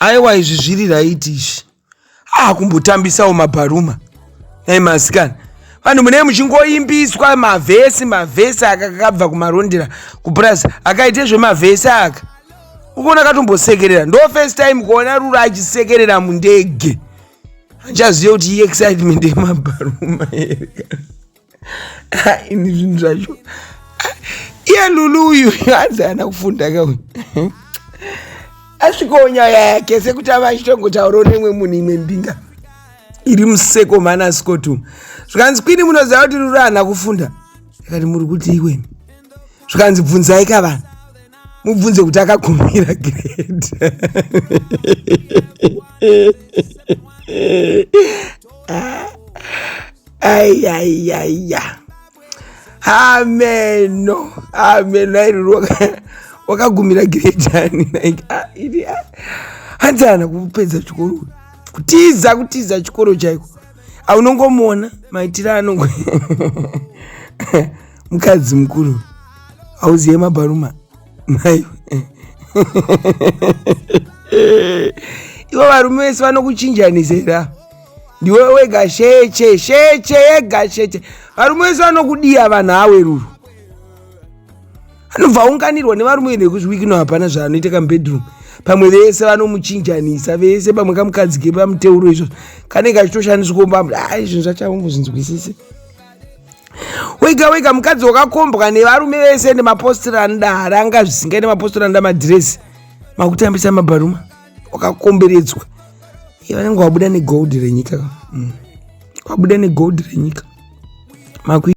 aiwa izvi zviri right izvi kumbotambisawo mabharuma masikana vanhu munee muchingoimbiswa mavhesi akabva kumarondera kuprasa akaite zvemavhesi aka ukuona akatombosekerera ndo first time kuona Ruru achisekerera mundege achaziva kuti excitement yemabharuma ini zvinhu zvacho iye Lulu uyu hanzi haana kufunda kauyu asvikawo nyaya yake sekuti ava achitongotaurawo nemwe munhu imwe mbinga iri musekomana Scottum zvikanzi kwini munoziva kuti Ruru haana kufunda akati muri kuti iweni zvikanzi bvunzai kavanhu mubvunze kuti akagumira grade ayayaya ameno Ruru wakagumira grade ani hanzi haana kupedza chikoro kutiza chikoro chaiko aunongomuona maitiro anongo mukadzi mukuru auziye mabharuma mai ivo varume vese vanokuchinjanisera ndiwe wega sheche yega sheche varume vese vanokudiya vanhu awe Ruru anobva aunganirwa nevarume nekuzviwikino hapana zvaanoita kamubedroom pamwe vese vanomuchinjanisa vese pamwe kamukadzi kepamuteuro izvozvo kanenge achitoshandiswa komba izvinhu zvachaungozvinzwisisi wega mukadzi wakakombwa nevarume vese nemapostora anoda anga zvisingai nemapostora anoda madhiresi makutambisa mabharuma wakakomberedzwa vanenge wabuda negold renyika